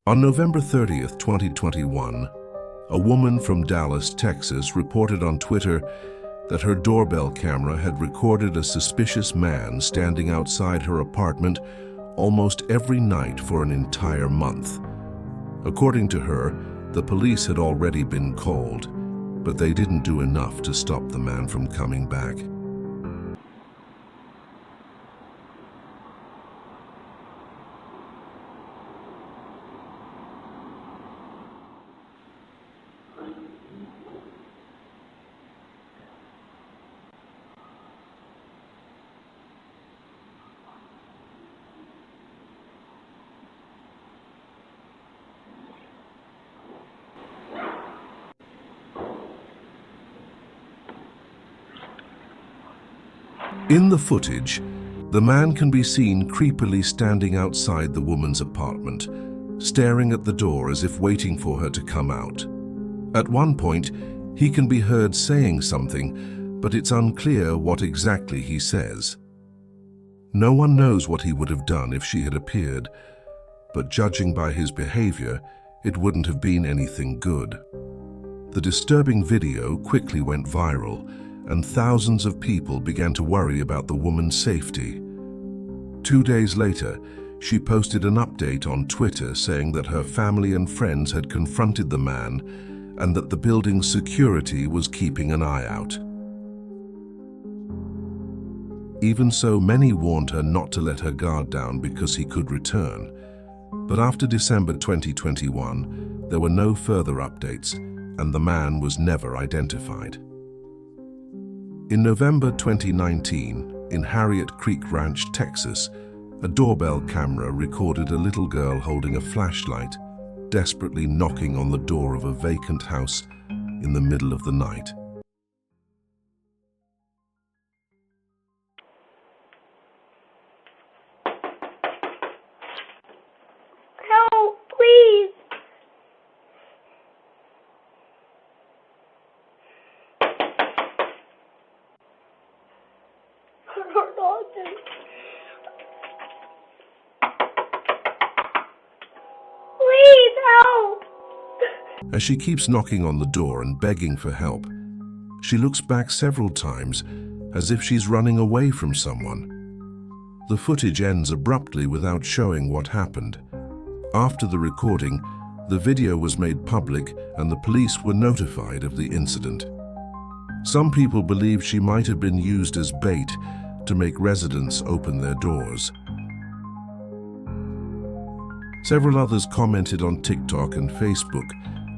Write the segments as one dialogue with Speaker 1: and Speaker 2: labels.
Speaker 1: On November 30th, 2021, a woman from Dallas, Texas reported on Twitter that her doorbell camera had recorded a suspicious man standing outside her apartment almost every night for an entire month. According to her, the police had already been called, but they didn't do enough to stop the man from coming back. In the footage, the man can be seen creepily standing outside the woman's apartment, staring at the door as if waiting for her to come out. At one point, he can be heard saying something, but it's unclear what exactly he says. No one knows what he would have done if she had appeared, but judging by his behavior, it wouldn't have been anything good. The disturbing video quickly went viral, and thousands of people began to worry about the woman's safety. 2 days later, she posted an update on Twitter saying that her family and friends had confronted the man and that the building's security was keeping an eye out. Even so, many warned her not to let her guard down because he could return. But after December 2021, there were no further updates, and the man was never identified. In November 2019, in Harriet Creek Ranch, Texas, a doorbell camera recorded a little girl holding a flashlight, desperately knocking on the door of a vacant house in the middle of the night.
Speaker 2: Help, please! Please help!
Speaker 1: As she keeps knocking on the door and begging for help, she looks back several times as if she's running away from someone. The footage ends abruptly without showing what happened. After the recording, the video was made public and the police were notified of the incident. Some people believe she might have been used as bait to make residents open their doors. Several others commented on TikTok and Facebook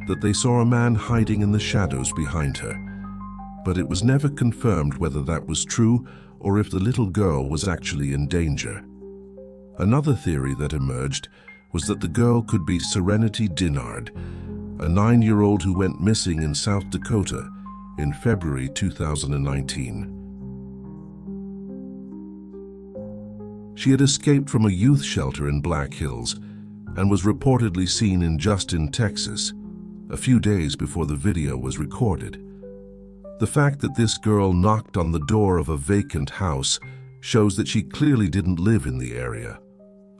Speaker 1: that they saw a man hiding in the shadows behind her, but it was never confirmed whether that was true or if the little girl was actually in danger. Another theory that emerged was that the girl could be Serenity Dinard, a 9-year-old who went missing in South Dakota in February 2019. She had escaped from a youth shelter in Black Hills and was reportedly seen in Justin, Texas, a few days before the video was recorded. The fact that this girl knocked on the door of a vacant house shows that she clearly didn't live in the area.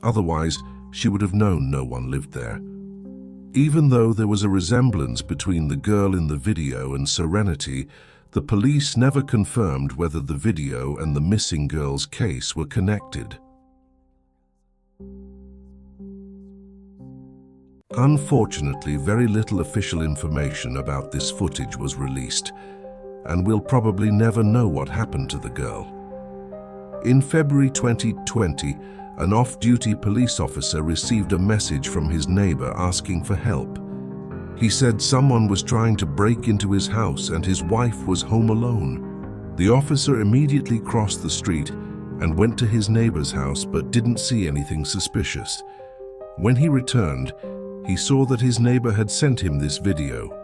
Speaker 1: Otherwise, she would have known no one lived there. Even though there was a resemblance between the girl in the video and Serenity, the police never confirmed whether the video and the missing girl's case were connected. Unfortunately, very little official information about this footage was released, and we'll probably never know what happened to the girl. In February 2020, an off-duty police officer received a message from his neighbor asking for help. He said someone was trying to break into his house and his wife was home alone. The officer immediately crossed the street and went to his neighbor's house but didn't see anything suspicious. When he returned, he saw that his neighbor had sent him this video.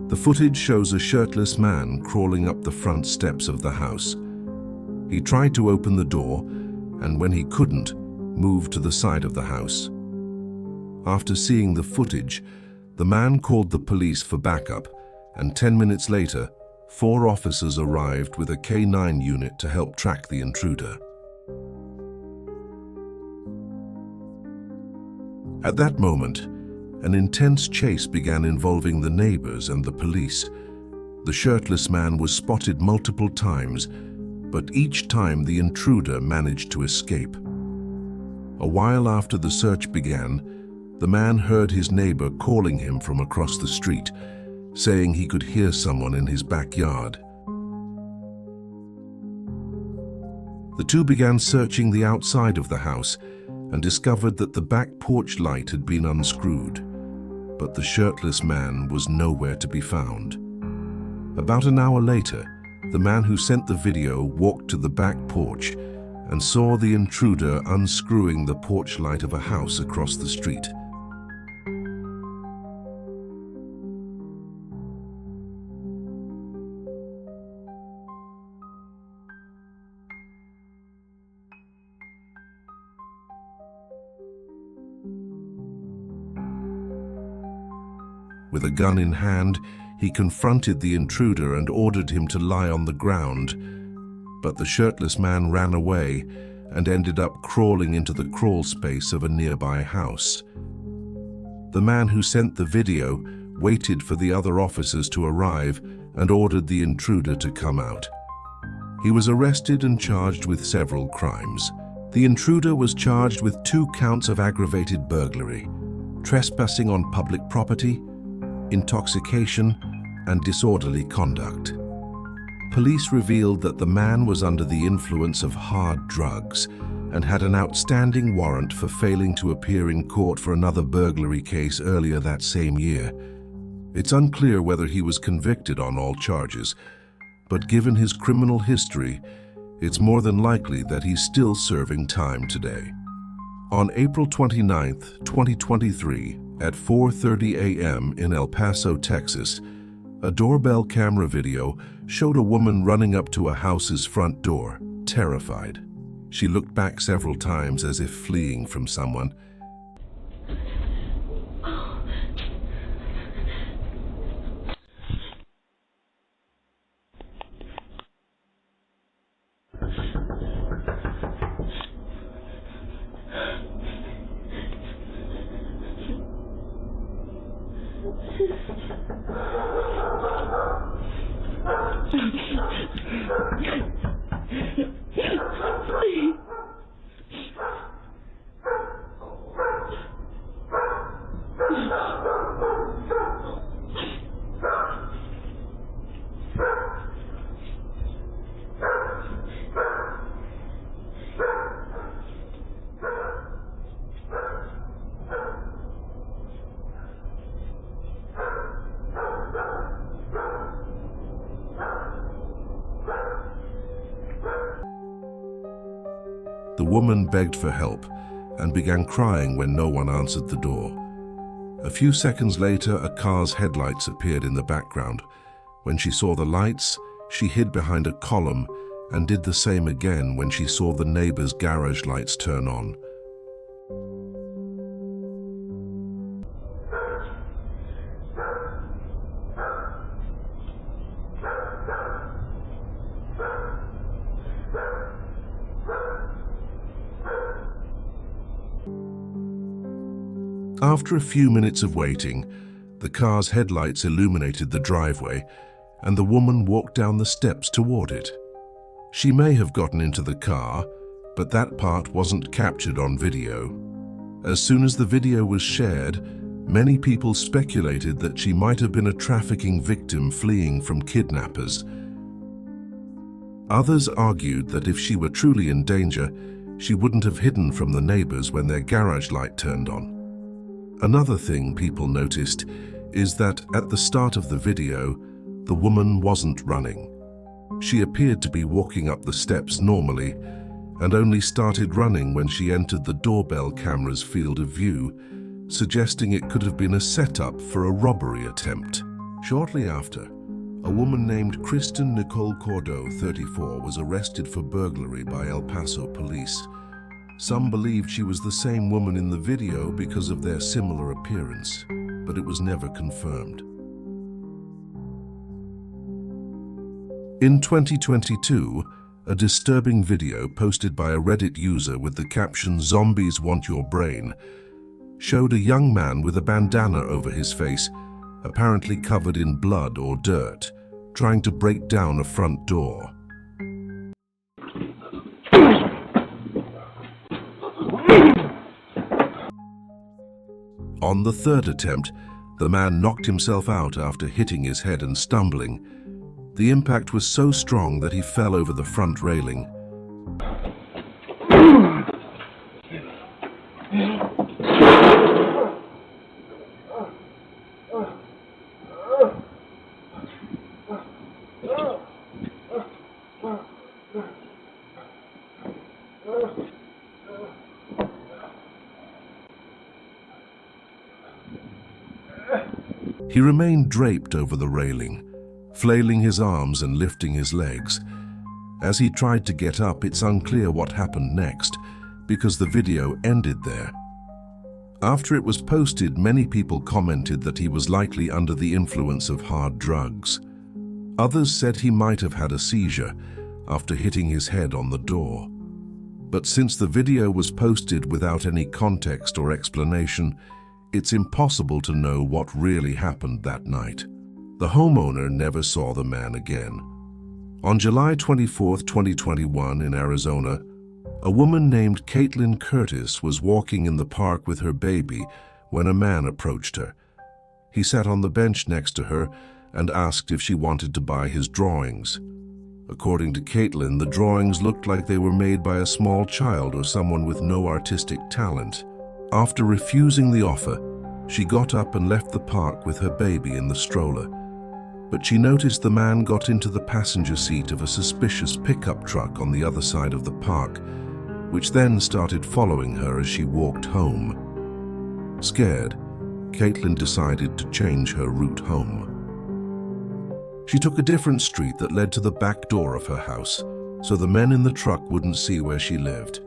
Speaker 1: The footage shows a shirtless man crawling up the front steps of the house. He tried to open the door, and when he couldn't, moved to the side of the house. After seeing the footage, the man called the police for backup, and 10 minutes later, 4 officers arrived with a K9 unit to help track the intruder. At that moment, an intense chase began involving the neighbors and the police. The shirtless man was spotted multiple times, but each time the intruder managed to escape. A while after the search began, the man heard his neighbor calling him from across the street, saying he could hear someone in his backyard. The two began searching the outside of the house and discovered that the back porch light had been unscrewed, but the shirtless man was nowhere to be found. About an hour later, the man who sent the video walked to the back porch and saw the intruder unscrewing the porch light of a house across the street. With a gun in hand, he confronted the intruder and ordered him to lie on the ground, but the shirtless man ran away and ended up crawling into the crawl space of a nearby house. The man who sent the video waited for the other officers to arrive and ordered the intruder to come out. He was arrested and charged with several crimes. The intruder was charged with 2 counts of aggravated burglary, trespassing on public property, intoxication, and disorderly conduct. Police revealed that the man was under the influence of hard drugs and had an outstanding warrant for failing to appear in court for another burglary case earlier that same year. It's unclear whether he was convicted on all charges, but given his criminal history, it's more than likely that he's still serving time today. On April 29, 2023, at 4:30 a.m. in El Paso, Texas, a doorbell camera video showed a woman running up to a house's front door, terrified. She looked back several times as if fleeing from someone. The woman begged for help and began crying when no one answered the door. A few seconds later, a car's headlights appeared in the background. When she saw the lights, she hid behind a column and did the same again when she saw the neighbor's garage lights turn on. After a few minutes of waiting, the car's headlights illuminated the driveway, and the woman walked down the steps toward it. She may have gotten into the car, but that part wasn't captured on video. As soon as the video was shared, many people speculated that she might have been a trafficking victim fleeing from kidnappers. Others argued that if she were truly in danger, she wouldn't have hidden from the neighbors when their garage light turned on. Another thing people noticed is that at the start of the video, the woman wasn't running. She appeared to be walking up the steps normally and only started running when she entered the doorbell camera's field of view, suggesting it could have been a setup for a robbery attempt. Shortly after, a woman named Kristen Nicole Cordeau, 34, was arrested for burglary by El Paso police. Some believed she was the same woman in the video because of their similar appearance, but it was never confirmed. In 2022, a disturbing video posted by a Reddit user with the caption "Zombies want your brain" showed a young man with a bandana over his face, apparently covered in blood or dirt, trying to break down a front door. On the third attempt, the man knocked himself out after hitting his head and stumbling. The impact was so strong that he fell over the front railing. He remained draped over the railing, flailing his arms and lifting his legs. As he tried to get up, it's unclear what happened next, because the video ended there. After it was posted, many people commented that he was likely under the influence of hard drugs. Others said he might have had a seizure after hitting his head on the door. But since the video was posted without any context or explanation, it's impossible to know what really happened that night. The homeowner never saw the man again. On July 24, 2021, in Arizona, a woman named Caitlin Curtis was walking in the park with her baby when a man approached her. He sat on the bench next to her and asked if she wanted to buy his drawings. According to Caitlin, the drawings looked like they were made by a small child or someone with no artistic talent. After refusing the offer, she got up and left the park with her baby in the stroller. But she noticed the man got into the passenger seat of a suspicious pickup truck on the other side of the park, which then started following her as she walked home. Scared, Caitlin decided to change her route home. She took a different street that led to the back door of her house, so the men in the truck wouldn't see where she lived.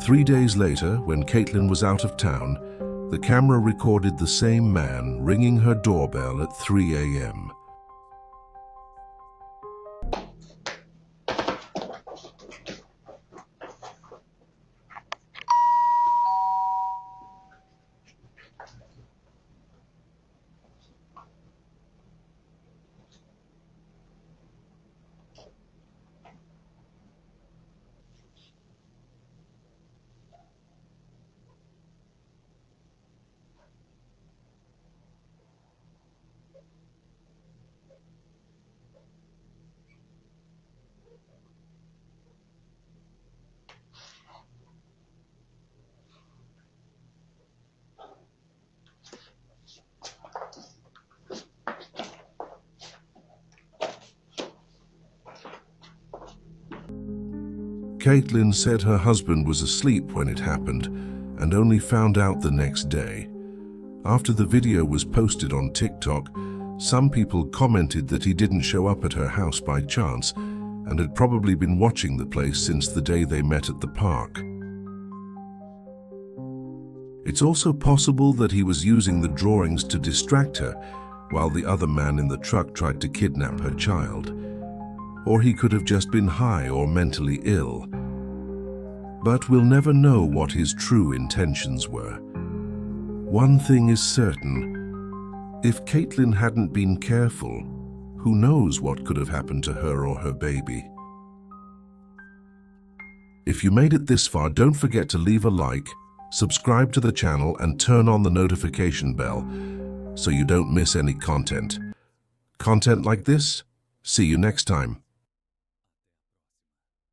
Speaker 1: 3 days later, when Caitlin was out of town, the camera recorded the same man ringing her doorbell at 3 a.m. Caitlin said her husband was asleep when it happened and only found out the next day. After the video was posted on TikTok, some people commented that he didn't show up at her house by chance and had probably been watching the place since the day they met at the park. It's also possible that he was using the drawings to distract her while the other man in the truck tried to kidnap her child. Or he could have just been high or mentally ill. But we'll never know what his true intentions were. One thing is certain: if Caitlin hadn't been careful, who knows what could have happened to her or her baby. If you made it this far, don't forget to leave a like, subscribe to the channel and turn on the notification bell so you don't miss any content. Content like this? See you next time.